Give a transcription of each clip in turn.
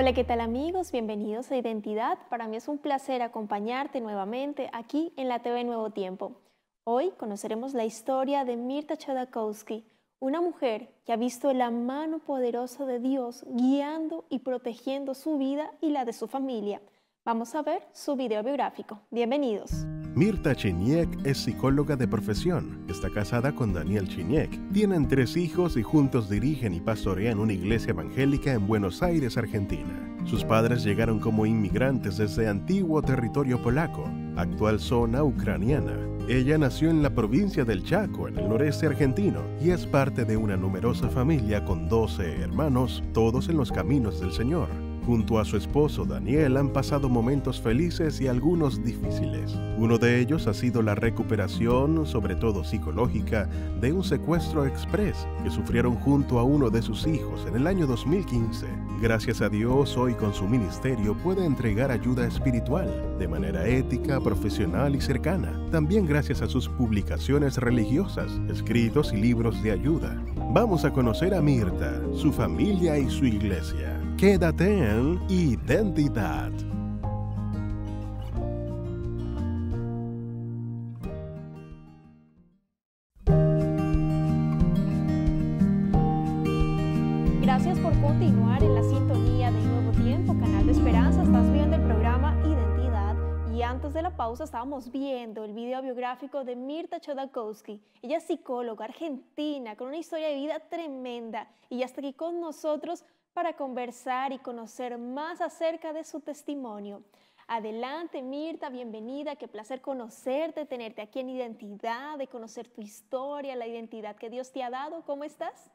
Hola, ¿qué tal amigos? Bienvenidos a Identidad. Para mí es un placer acompañarte nuevamente aquí en la TV Nuevo Tiempo. Hoy conoceremos la historia de Mirta Chodakowski, una mujer que ha visto la mano poderosa de Dios guiando y protegiendo su vida y la de su familia. Vamos a ver su video biográfico. Bienvenidos. Mirta Chiniek es psicóloga de profesión. Está casada con Daniel Chiniek. Tienen 3 hijos y juntos dirigen y pastorean una iglesia evangélica en Buenos Aires, Argentina. Sus padres llegaron como inmigrantes desde antiguo territorio polaco, actual zona ucraniana. Ella nació en la provincia del Chaco, en el noreste argentino, y es parte de una numerosa familia con 12 hermanos, todos en los caminos del Señor. Junto a su esposo Daniel han pasado momentos felices y algunos difíciles. Uno de ellos ha sido la recuperación, sobre todo psicológica, de un secuestro express que sufrieron junto a uno de sus hijos en el año 2015. Gracias a Dios, hoy con su ministerio puede entregar ayuda espiritual de manera ética, profesional y cercana. También gracias a sus publicaciones religiosas, escritos y libros de ayuda. Vamos a conocer a Mirta, su familia y su iglesia. Quédate en Identidad. Gracias por continuar en la sintonía de Nuevo Tiempo, Canal de Esperanza. Estás viendo el programa Identidad y antes de la pausa estábamos viendo el video biográfico de Mirta Chodakowski. Ella es psicóloga argentina con una historia de vida tremenda y ya está aquí con nosotros para conversar y conocer más acerca de su testimonio. Adelante, Mirta, bienvenida, qué placer conocerte, tenerte aquí en Identidad, de conocer tu historia, la identidad que Dios te ha dado. ¿Cómo estás?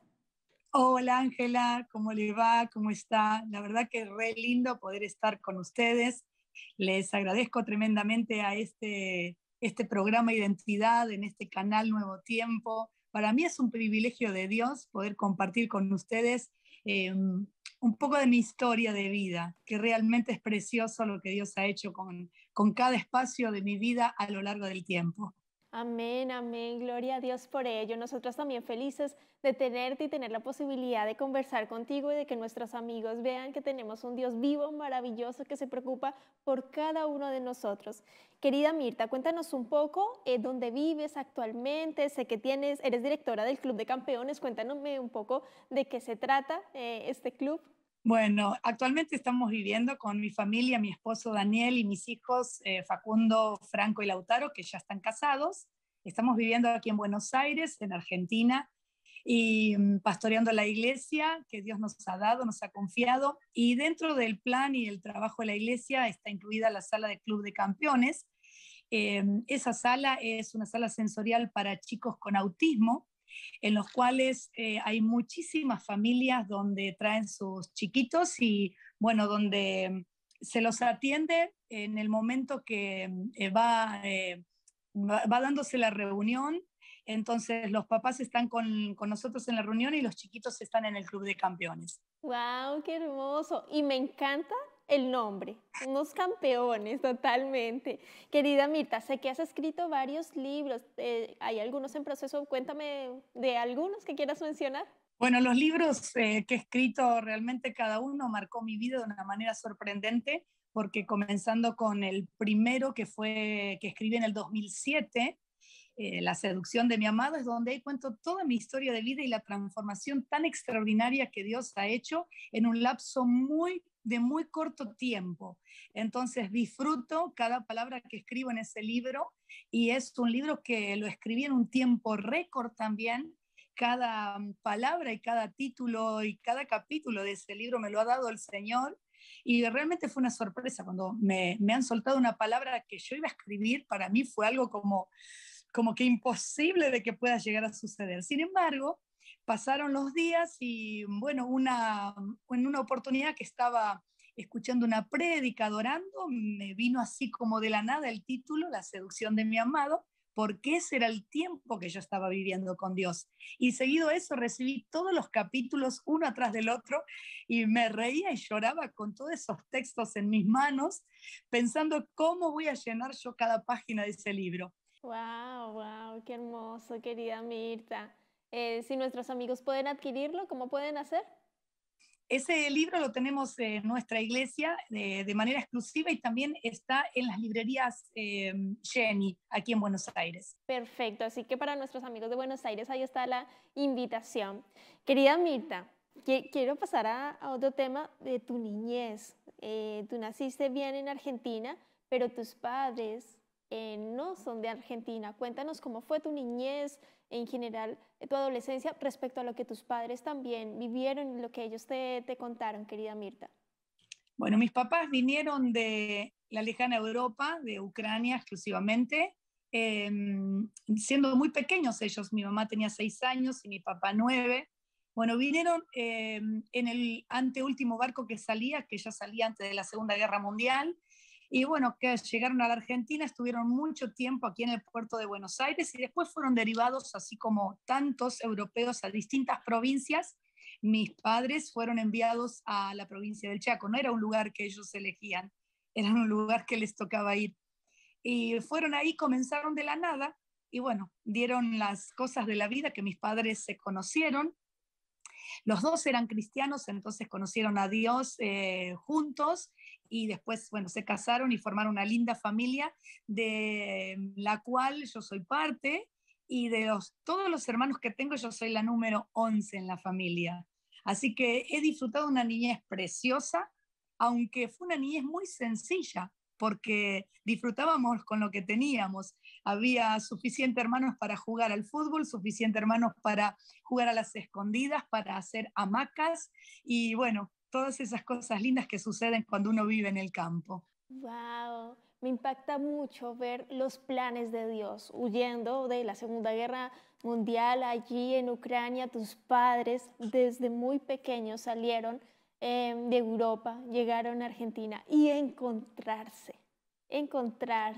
Hola Ángela, ¿cómo le va? ¿Cómo está? La verdad que es re lindo poder estar con ustedes. Les agradezco tremendamente a este programa Identidad, en este canal Nuevo Tiempo. Para mí es un privilegio de Dios poder compartir con ustedes un poco de mi historia de vida, que realmente es precioso lo que Dios ha hecho con cada espacio de mi vida a lo largo del tiempo. Amén, amén, gloria a Dios por ello. Nosotros también felices de tenerte y tener la posibilidad de conversar contigo y de que nuestros amigos vean que tenemos un Dios vivo, maravilloso, que se preocupa por cada uno de nosotros. Querida Mirta, cuéntanos un poco dónde vives actualmente. Sé que eres directora del Club de Campeones. Cuéntanos un poco de qué se trata este club. Bueno, actualmente estamos viviendo con mi familia, mi esposo Daniel y mis hijos Facundo, Franco y Lautaro, que ya están casados. Estamos viviendo aquí en Buenos Aires, en Argentina, y pastoreando la iglesia que Dios nos ha dado, nos ha confiado. Y dentro del plan y el trabajo de la iglesia está incluida la sala de Club de Campeones. Esa sala es una sala sensorial para chicos con autismo, en los cuales hay muchísimas familias donde traen sus chiquitos y, bueno, donde se los atiende en el momento que va dándose la reunión. Entonces los papás están con nosotros en la reunión y los chiquitos están en el Club de Campeones. ¡Wow! ¡Qué hermoso! Y me encanta el nombre, unos campeones totalmente. Querida Mirta, sé que has escrito varios libros, hay algunos en proceso, cuéntame de algunos que quieras mencionar. Bueno, los libros que he escrito, realmente cada uno marcó mi vida de una manera sorprendente, porque comenzando con el primero que escribí en el 2007, La seducción de mi amado, es donde ahí cuento toda mi historia de vida y la transformación tan extraordinaria que Dios ha hecho en un lapso de muy corto tiempo. Entonces disfruto cada palabra que escribo en ese libro y es un libro que lo escribí en un tiempo récord también. Cada palabra y cada título y cada capítulo de ese libro me lo ha dado el Señor y realmente fue una sorpresa cuando me han soltado una palabra que yo iba a escribir. Para mí fue algo como que imposible de que pueda llegar a suceder. Sin embargo, pasaron los días y bueno, en una oportunidad que estaba escuchando una prédica, adorando, me vino así como de la nada el título, La seducción de mi amado, porque ese era el tiempo que yo estaba viviendo con Dios. Y seguido a eso recibí todos los capítulos uno atrás del otro y me reía y lloraba con todos esos textos en mis manos, pensando cómo voy a llenar yo cada página de ese libro. ¡Wow! ¡Wow! ¡Qué hermoso, querida Mirta! Si nuestros amigos pueden adquirirlo, ¿cómo pueden hacer? Ese libro lo tenemos en nuestra iglesia de manera exclusiva y también está en las librerías Jenny, aquí en Buenos Aires. Perfecto, así que para nuestros amigos de Buenos Aires ahí está la invitación. Querida Mirta, quiero pasar a otro tema de tu niñez. Tú naciste bien en Argentina, pero tus padres no son de Argentina. Cuéntanos cómo fue tu niñez, en general, tu adolescencia, respecto a lo que tus padres también vivieron y lo que ellos te contaron, querida Mirta. Bueno, mis papás vinieron de la lejana Europa, de Ucrania exclusivamente, eh, siendo muy pequeños ellos. Mi mamá tenía 6 años y mi papá 9. Bueno, vinieron en el anteúltimo barco que salía, que ya salía antes de la Segunda Guerra Mundial. Y bueno, que llegaron a la Argentina, estuvieron mucho tiempo aquí en el puerto de Buenos Aires y después fueron derivados, así como tantos europeos, a distintas provincias. Mis padres fueron enviados a la provincia del Chaco. No era un lugar que ellos elegían, era un lugar que les tocaba ir. Y fueron ahí, comenzaron de la nada y bueno, dieron las cosas de la vida que mis padres se conocieron. Los dos eran cristianos, entonces conocieron a Dios juntos y después, bueno, se casaron y formaron una linda familia de la cual yo soy parte y de todos los hermanos que tengo, yo soy la número 11 en la familia. Así que he disfrutado una niñez preciosa, aunque fue una niñez muy sencilla, porque disfrutábamos con lo que teníamos. Había suficiente hermanos para jugar al fútbol, suficiente hermanos para jugar a las escondidas, para hacer hamacas y bueno, todas esas cosas lindas que suceden cuando uno vive en el campo. Wow, me impacta mucho ver los planes de Dios huyendo de la Segunda Guerra Mundial allí en Ucrania. Tus padres desde muy pequeños salieron de Europa, llegaron a Argentina y encontrarse,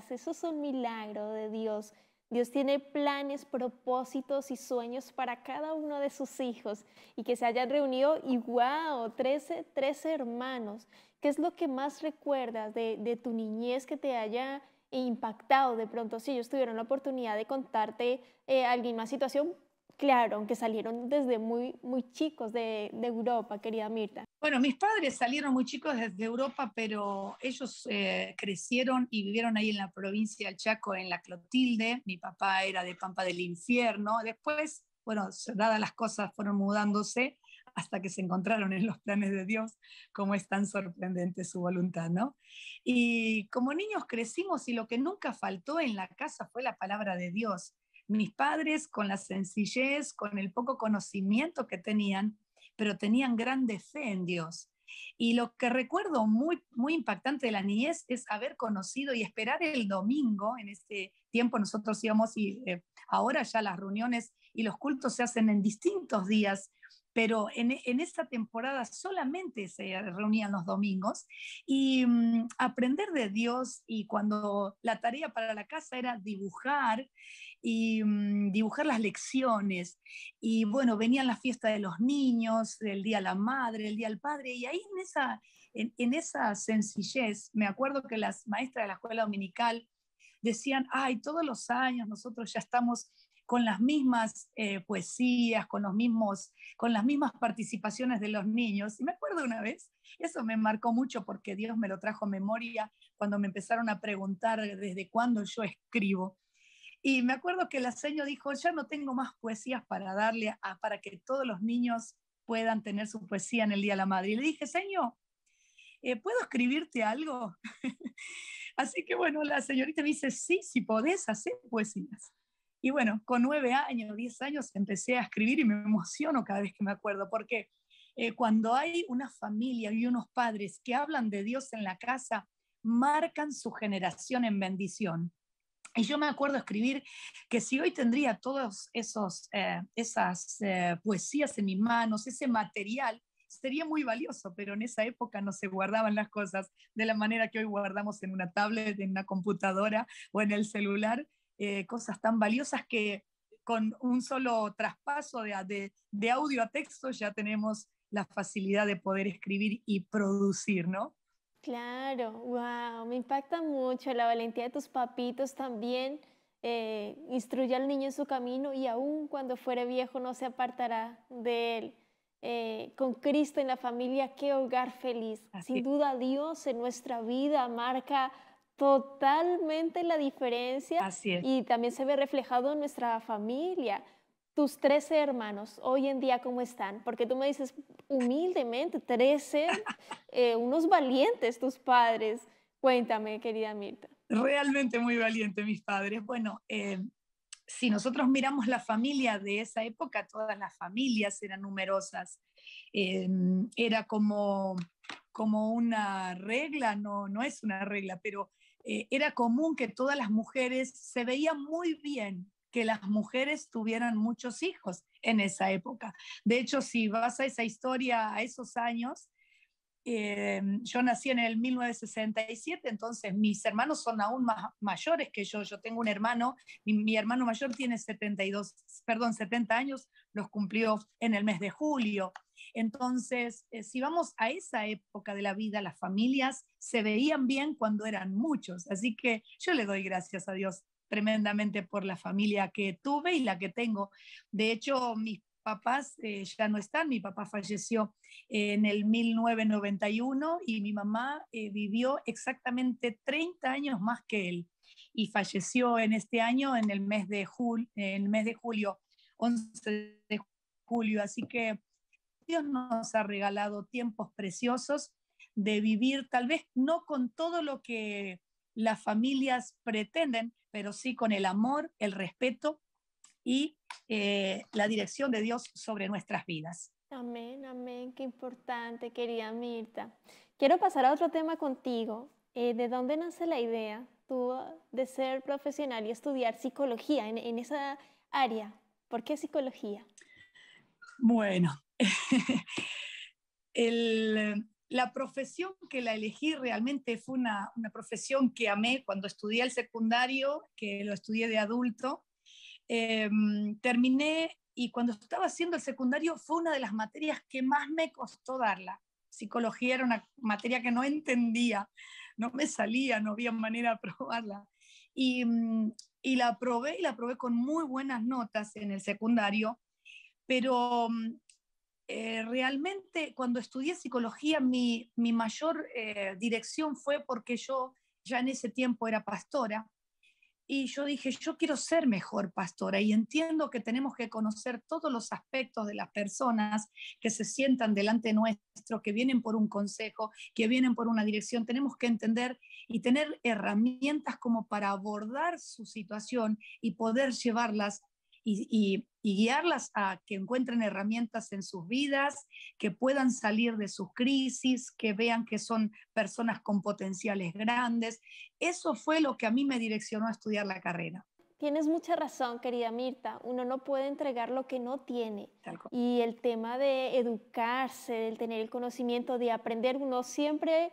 eso es un milagro de Dios. Dios tiene planes, propósitos y sueños para cada uno de sus hijos y que se hayan reunido y wow, 13 hermanos. ¿Qué es lo que más recuerdas de tu niñez que te haya impactado de pronto? Si ellos tuvieron la oportunidad de contarte alguna situación, claro, aunque salieron desde muy chicos de Europa, querida Mirta. Bueno, mis padres salieron muy chicos desde Europa, pero ellos crecieron y vivieron ahí en la provincia del Chaco, en la Clotilde. Mi papá era de Pampa del Infierno. Después, bueno, dadas las cosas, fueron mudándose hasta que se encontraron en los planes de Dios, como es tan sorprendente su voluntad, ¿no? Y como niños crecimos y lo que nunca faltó en la casa fue la palabra de Dios. Mis padres, con la sencillez, con el poco conocimiento que tenían, pero tenían grande fe en Dios. Y lo que recuerdo muy impactante de la niñez es haber conocido y esperar el domingo. En este tiempo nosotros íbamos y ahora ya las reuniones y los cultos se hacen en distintos días, pero en esta temporada solamente se reunían los domingos y aprender de Dios. Y cuando la tarea para la casa era dibujar y dibujar las lecciones y bueno, venían las fiestas de los niños, el Día de la Madre, el Día del Padre, y ahí en esa sencillez, me acuerdo que las maestras de la escuela dominical decían, ay, todos los años nosotros ya estamos con las mismas poesías, con las mismas participaciones de los niños. Y me acuerdo una vez, eso me marcó mucho porque Dios me lo trajo a memoria cuando me empezaron a preguntar desde cuándo yo escribo. Y me acuerdo que la señora dijo, ya no tengo más poesías para darle para que todos los niños puedan tener su poesía en el Día de la Madre. Y le dije, señor, ¿puedo escribirte algo? Así que bueno, la señorita me dice, sí, si podés hacer poesías. Y bueno, con 9 años, 10 años empecé a escribir y me emociono cada vez que me acuerdo, porque cuando hay una familia y unos padres que hablan de Dios en la casa, marcan su generación en bendición. Y yo me acuerdo escribir que si hoy tendría todas esas poesías en mis manos, ese material, sería muy valioso, pero en esa época no se guardaban las cosas de la manera que hoy guardamos en una tablet, en una computadora o en el celular, cosas tan valiosas que con un solo traspaso de audio a texto ya tenemos la facilidad de poder escribir y producir, ¿no? Claro, wow, me impacta mucho la valentía de tus papitos también. Instruye al niño en su camino y aun cuando fuere viejo no se apartará de él. con Cristo en la familia, qué hogar feliz. Así Sin duda Dios en nuestra vida marca totalmente la diferencia así es. y también se ve reflejado en nuestra familia. Tus 13 hermanos, hoy en día, ¿cómo están? Porque tú me dices humildemente, 13, unos valientes tus padres. Cuéntame, querida Mirta. Realmente muy valiente mis padres. Bueno, si nosotros miramos la familia de esa época, todas las familias eran numerosas. Era como una regla, no, no es una regla, pero era común que todas las mujeres, se veía muy bien que las mujeres tuvieran muchos hijos en esa época. De hecho, si vas a esa historia, a esos años, yo nací en el 1967, entonces mis hermanos son aún más mayores que yo. Yo tengo un hermano, mi hermano mayor tiene 70 años, los cumplió en el mes de julio. Entonces, si vamos a esa época de la vida, las familias se veían bien cuando eran muchos. Así que yo le doy gracias a Dios tremendamente por la familia que tuve y la que tengo. De hecho, mis papás ya no están. Mi papá falleció en el 1991 y mi mamá vivió exactamente 30 años más que él y falleció en este año en el mes de julio, 11 de julio. Así que Dios nos ha regalado tiempos preciosos de vivir, tal vez no con todo lo que las familias pretenden, pero sí con el amor, el respeto y la dirección de Dios sobre nuestras vidas. Amén, amén, qué importante, querida Mirta. Quiero pasar a otro tema contigo. ¿De dónde nace la idea tú de ser profesional y estudiar psicología en esa área? ¿Por qué psicología? Bueno, la profesión que la elegí realmente fue una profesión que amé cuando estudié el secundario, que lo estudié de adulto. Terminé y cuando estaba haciendo el secundario fue una de las materias que más me costó darla. Psicología era una materia que no entendía, no me salía, no había manera de aprobarla. Y, y la aprobé con muy buenas notas en el secundario, pero realmente cuando estudié psicología mi mayor dirección fue porque yo ya en ese tiempo era pastora y yo dije, yo quiero ser mejor pastora y entiendo que tenemos que conocer todos los aspectos de las personas que se sientan delante nuestro, que vienen por un consejo, que vienen por una dirección. Tenemos que entender y tener herramientas como para abordar su situación y poder llevarlas y guiarlas a que encuentren herramientas en sus vidas, que puedan salir de sus crisis, que vean que son personas con potenciales grandes. Eso fue lo que a mí me direccionó a estudiar la carrera. Tienes mucha razón, querida Mirta. Uno no puede entregar lo que no tiene. Tal cual. Y el tema de educarse, del tener el conocimiento, de aprender, uno siempre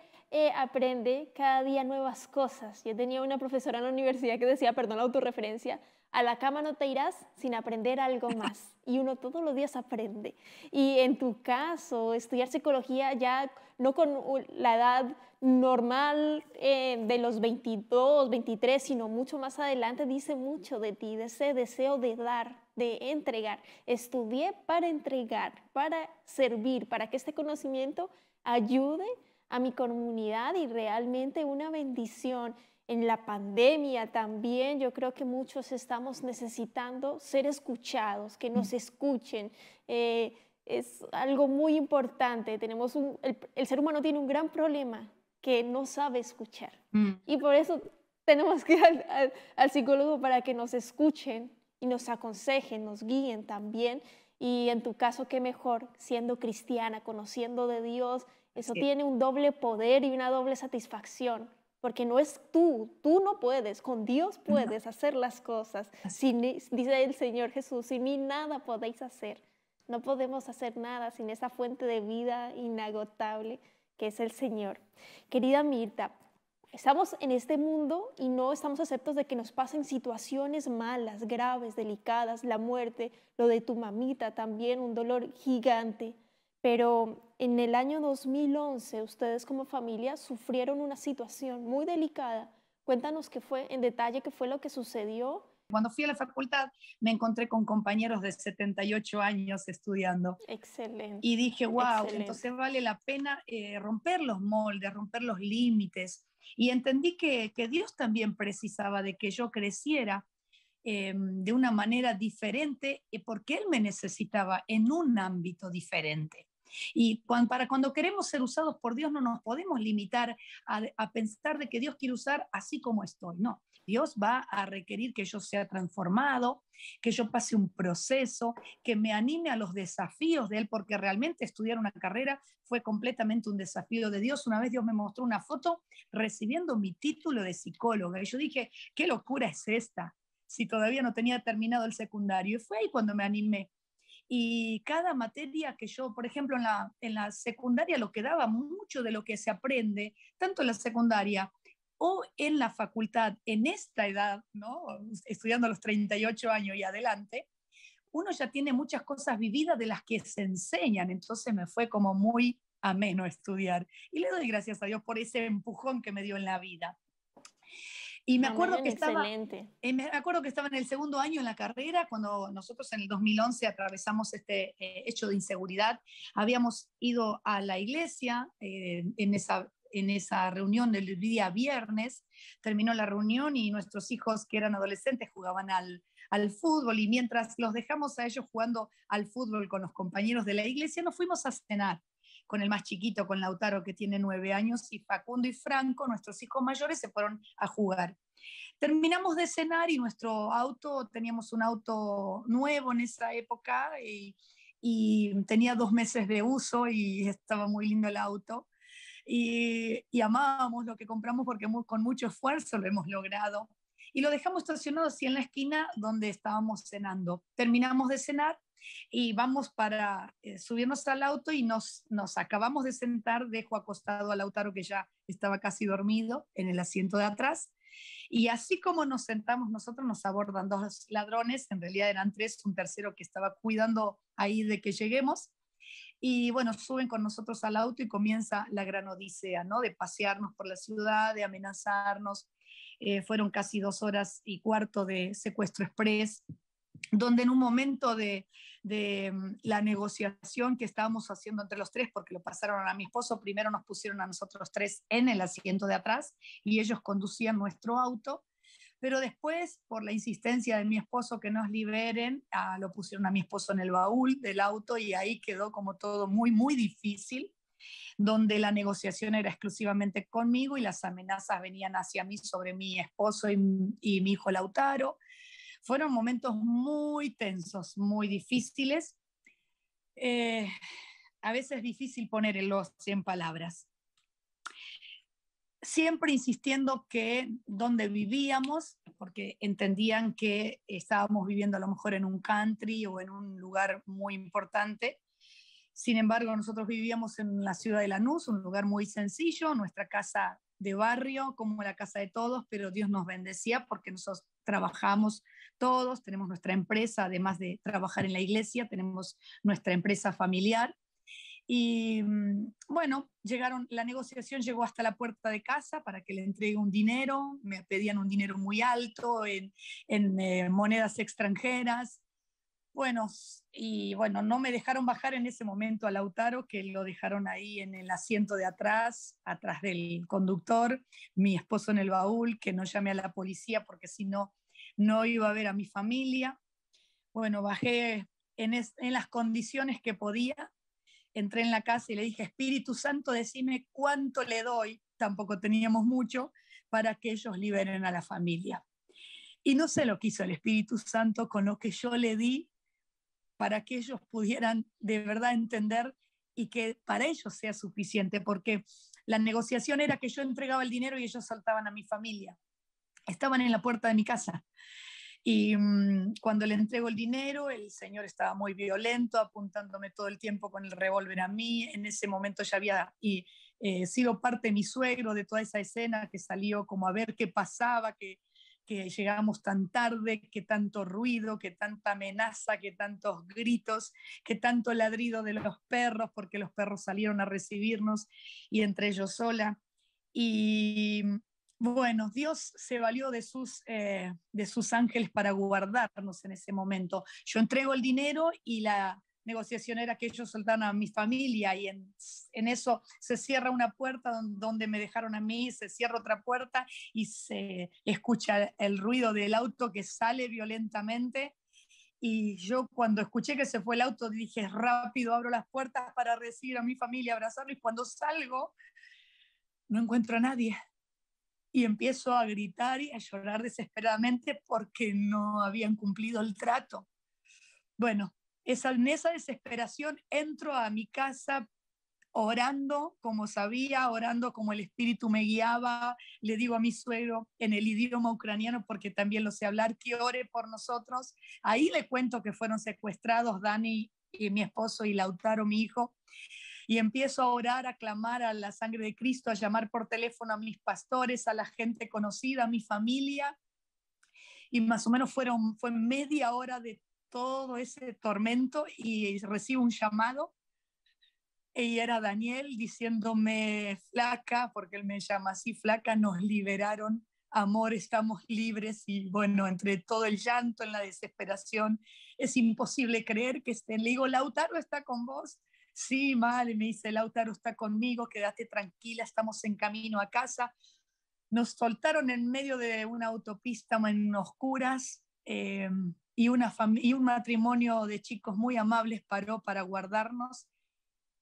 aprende cada día nuevas cosas. Yo tenía una profesora en la universidad que decía, perdón la autorreferencia, a la cama no te irás sin aprender algo más. Y uno todos los días aprende. Y en tu caso, estudiar psicología ya no con la edad normal de los 22, 23, sino mucho más adelante, dice mucho de ti, de ese deseo de dar, de entregar. Estudié para entregar, para servir, para que este conocimiento ayude a mi comunidad y realmente una bendición. En la pandemia también yo creo que muchos estamos necesitando ser escuchados, que nos escuchen. Es algo muy importante. El ser humano tiene un gran problema que no sabe escuchar. Y por eso tenemos que ir al psicólogo para que nos escuchen y nos aconsejen, nos guíen también. Y en tu caso, qué mejor, siendo cristiana, conociendo de Dios, eso tiene un doble poder y una doble satisfacción. Porque no es tú no puedes, con Dios puedes hacer las cosas. Dice el Señor Jesús, sin mí nada podéis hacer. No podemos hacer nada sin esa fuente de vida inagotable que es el Señor. Querida Mirta, estamos en este mundo y no estamos exentos de que nos pasen situaciones malas, graves, delicadas, la muerte, lo de tu mamita también, un dolor gigante. Pero en el año 2011, ustedes como familia sufrieron una situación muy delicada. Cuéntanos qué fue en detalle, qué fue lo que sucedió cuando fui a la facultad me encontré con compañeros de 78 años estudiando. Excelente. Y dije, wow, excelente. entonces vale la pena romper los moldes, romper los límites. Y entendí que Dios también precisaba de que yo creciera de una manera diferente, porque Él me necesitaba en un ámbito diferente. Y para cuando queremos ser usados por Dios no nos podemos limitar a pensar de que Dios quiere usar así como estoy. No, Dios va a requerir que yo sea transformado, que yo pase un proceso, que me anime a los desafíos de Él, porque realmente estudiar una carrera fue completamente un desafío de Dios. Una vez Dios me mostró una foto recibiendo mi título de psicóloga y yo dije, ¿qué locura es esta? Si todavía no tenía terminado el secundario. Y fue ahí cuando me animé. Y cada materia que yo, por ejemplo, en la secundaria lo que daba mucho de lo que se aprende, tanto en la secundaria o en la facultad, en esta edad, ¿no? Estudiando a los 38 años y adelante, uno ya tiene muchas cosas vividas de las que se enseñan, entonces me fue como muy ameno estudiar. Y le doy gracias a Dios por ese empujón que me dio en la vida. Y me acuerdo, me acuerdo que estaba en el segundo año en la carrera, cuando nosotros en el 2011 atravesamos este hecho de inseguridad. Habíamos ido a la iglesia en esa reunión del día viernes. Terminó la reunión y nuestros hijos, que eran adolescentes, jugaban al fútbol, y mientras los dejamos a ellos jugando al fútbol con los compañeros de la iglesia, nos fuimos a cenar con el más chiquito, con Lautaro, que tiene 9 años, y Facundo y Franco, nuestros hijos mayores, se fueron a jugar. Terminamos de cenar y nuestro auto, teníamos un auto nuevo en esa época y tenía 2 meses de uso y estaba muy lindo el auto. Y amábamos lo que compramos porque con mucho esfuerzo lo hemos logrado. Y lo dejamos estacionado así en la esquina donde estábamos cenando. Terminamos de cenar y vamos para subirnos al auto y nos acabamos de sentar. Dejo acostado a Lautaro, que ya estaba casi dormido, en el asiento de atrás. Y así como nos sentamos nosotros, nos abordan 2 ladrones, en realidad eran 3, un tercero que estaba cuidando ahí de que lleguemos. Y bueno, suben con nosotros al auto y comienza la gran odisea, ¿no? De pasearnos por la ciudad, de amenazarnos. Fueron casi 2 horas y cuarto de secuestro express, donde en un momento de la negociación que estábamos haciendo entre los 3, porque lo pasaron a mi esposo, primero nos pusieron a nosotros 3 en el asiento de atrás y ellos conducían nuestro auto, pero después, por la insistencia de mi esposo que nos liberen, lo pusieron a mi esposo en el baúl del auto y ahí quedó como todo muy, muy difícil, donde la negociación era exclusivamente conmigo y las amenazas venían hacia mí sobre mi esposo y mi hijo Lautaro. Fueron momentos muy tensos, muy difíciles. A veces difícil ponerlos en palabras. Siempre insistiendo que donde vivíamos, porque entendían que estábamos viviendo a lo mejor en un country o en un lugar muy importante. Sin embargo, nosotros vivíamos en la ciudad de Lanús, un lugar muy sencillo, nuestra casa de barrio, como la casa de todos, pero Dios nos bendecía porque nosotros trabajamos todos, tenemos nuestra empresa, además de trabajar en la iglesia, tenemos nuestra empresa familiar. Y bueno, la negociación llegó hasta la puerta de casa para que le entregue un dinero, me pedían un dinero muy alto en monedas extranjeras. Bueno, y bueno, no me dejaron bajar en ese momento a Lautaro, que lo dejaron ahí en el asiento de atrás del conductor, mi esposo en el baúl, que no llamé a la policía porque si no, no iba a ver a mi familia. Bueno, bajé en las condiciones que podía, entré en la casa y le dije, Espíritu Santo, decime cuánto le doy, tampoco teníamos mucho, para que ellos liberen a la familia. Y no sé lo que hizo el Espíritu Santo con lo que yo le di, para que ellos pudieran de verdad entender y que para ellos sea suficiente, porque la negociación era que yo entregaba el dinero y ellos saltaban a mi familia. Estaban en la puerta de mi casa. Y cuando le entrego el dinero, el señor estaba muy violento, apuntándome todo el tiempo con el revólver a mí. En ese momento ya había sido parte de mi suegro, de toda esa escena que salió como a ver qué pasaba, que llegamos tan tarde, que tanto ruido, que tanta amenaza, que tantos gritos, que tanto ladrido de los perros, porque los perros salieron a recibirnos y entre ellos sola. Y Bueno, Dios se valió de sus ángeles para guardarnos en ese momento. Yo entrego el dinero y la negociación era que ellos soltaran a mi familia y en eso se cierra una puerta donde me dejaron a mí, se cierra otra puerta y se escucha el ruido del auto que sale violentamente. Y yo cuando escuché que se fue el auto dije, rápido, abro las puertas para recibir a mi familia, abrazarlo, y cuando salgo no encuentro a nadie. Y empiezo a gritar y a llorar desesperadamente porque no habían cumplido el trato. Bueno, en esa desesperación entro a mi casa orando como sabía, orando como el Espíritu me guiaba. Le digo a mi suegro en el idioma ucraniano, porque también lo sé hablar, que ore por nosotros. Ahí le cuento que fueron secuestrados Dani y mi esposo y Lautaro, mi hijo. Y empiezo a orar, a clamar a la sangre de Cristo, a llamar por teléfono a mis pastores, a la gente conocida, a mi familia. Y más o menos fue media hora de todo ese tormento y recibo un llamado. Y era Daniel diciéndome, flaca, porque él me llama así, flaca, nos liberaron, amor, estamos libres. Y bueno, entre todo el llanto, en la desesperación, es imposible creer que estén. Le digo, Lautaro está con vos. Sí, mal, y me dice, Lautaro está conmigo, quédate tranquila, estamos en camino a casa. Nos soltaron en medio de una autopista en oscuras, y un matrimonio de chicos muy amables paró para guardarnos,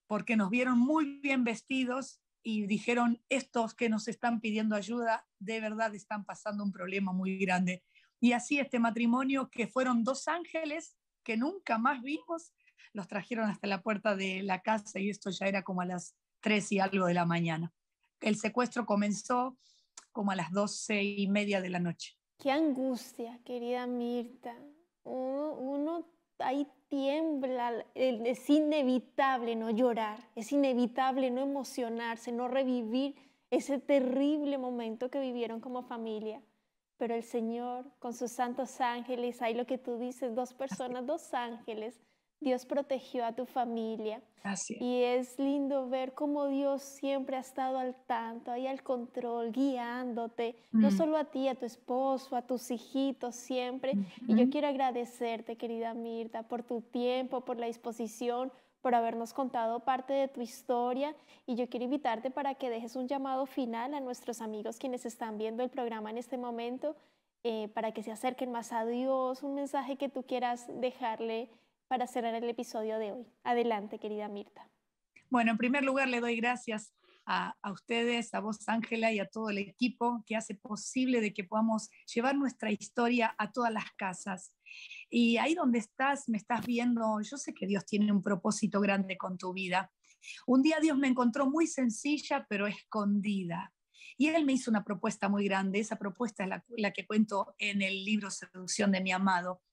porque nos vieron muy bien vestidos y dijeron, estos que nos están pidiendo ayuda de verdad están pasando un problema muy grande. Y así este matrimonio, que fueron 2 ángeles que nunca más vimos, los trajeron hasta la puerta de la casa, y esto ya era como a las 3 y algo de la mañana. El secuestro comenzó como a las 12:30 de la noche. Qué angustia, querida Mirta. Uno ahí tiembla, es inevitable no llorar, es inevitable no emocionarse, no revivir ese terrible momento que vivieron como familia. Pero el Señor, con sus santos ángeles, ahí lo que tú dices, 2 personas, 2 ángeles, Dios protegió a tu familia. Así es. Y es lindo ver cómo Dios siempre ha estado al tanto, ahí al control, guiándote, no solo a ti, a tu esposo, a tus hijitos siempre. Y yo quiero agradecerte, querida Mirta, por tu tiempo, por la disposición, por habernos contado parte de tu historia. Y yo quiero invitarte para que dejes un llamado final a nuestros amigos quienes están viendo el programa en este momento, para que se acerquen más a Dios, un mensaje que tú quieras dejarle para cerrar el episodio de hoy. Adelante, querida Mirta. Bueno, en primer lugar le doy gracias a ustedes, a vos, Ángela, y a todo el equipo que hace posible de que podamos llevar nuestra historia a todas las casas. Y ahí donde estás, me estás viendo, yo sé que Dios tiene un propósito grande con tu vida. Un día Dios me encontró muy sencilla, pero escondida. Y Él me hizo una propuesta muy grande. Esa propuesta es la que cuento en el libro Seducción de mi amado,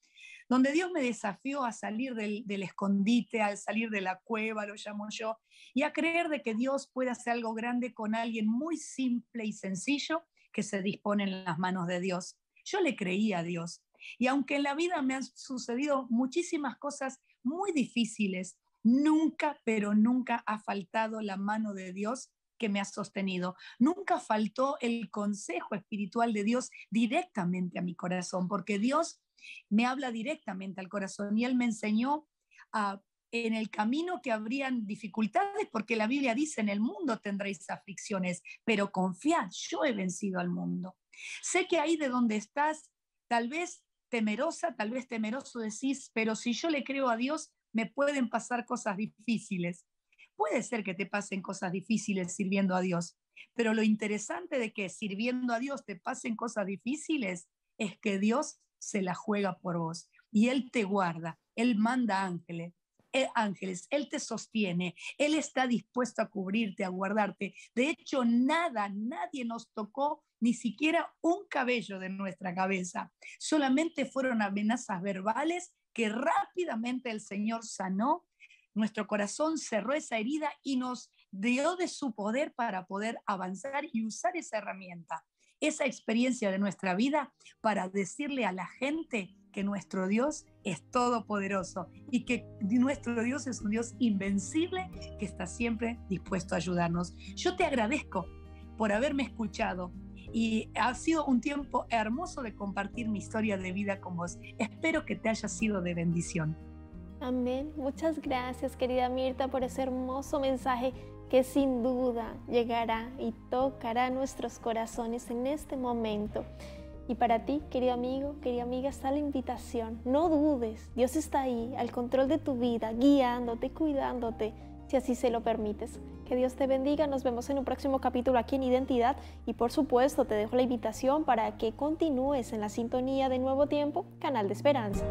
donde Dios me desafió a salir del escondite, al salir de la cueva, lo llamo yo, y a creer de que Dios puede hacer algo grande con alguien muy simple y sencillo que se dispone en las manos de Dios. Yo le creía a Dios. Y aunque en la vida me han sucedido muchísimas cosas muy difíciles, nunca, pero nunca ha faltado la mano de Dios que me ha sostenido. Nunca faltó el consejo espiritual de Dios directamente a mi corazón, porque Dios me habla directamente al corazón, y Él me enseñó en el camino que habrían dificultades, porque la Biblia dice, en el mundo tendréis aflicciones, pero confiad, yo he vencido al mundo. Sé que ahí de donde estás, tal vez temerosa, tal vez temeroso, decís, pero si yo le creo a Dios, me pueden pasar cosas difíciles. Puede ser que te pasen cosas difíciles sirviendo a Dios, pero lo interesante de que sirviendo a Dios te pasen cosas difíciles es que Dios se la juega por vos y Él te guarda, Él manda ángeles, Él te sostiene, Él está dispuesto a cubrirte, a guardarte. De hecho, nadie nos tocó ni siquiera un cabello de nuestra cabeza. Solamente fueron amenazas verbales que rápidamente el Señor sanó. Nuestro corazón cerró esa herida y nos dio de su poder para poder avanzar y usar esa herramienta, esa experiencia de nuestra vida, para decirle a la gente que nuestro Dios es todopoderoso y que nuestro Dios es un Dios invencible que está siempre dispuesto a ayudarnos. Yo te agradezco por haberme escuchado y ha sido un tiempo hermoso de compartir mi historia de vida con vos. Espero que te haya sido de bendición. Amén. Muchas gracias, querida Mirta, por ese hermoso mensaje que sin duda llegará y tocará nuestros corazones en este momento. Y para ti, querido amigo, querida amiga, está la invitación. No dudes, Dios está ahí, al control de tu vida, guiándote, cuidándote, si así se lo permites. Que Dios te bendiga, nos vemos en un próximo capítulo aquí en Identidad y por supuesto te dejo la invitación para que continúes en la sintonía de Nuevo Tiempo, Canal de Esperanza.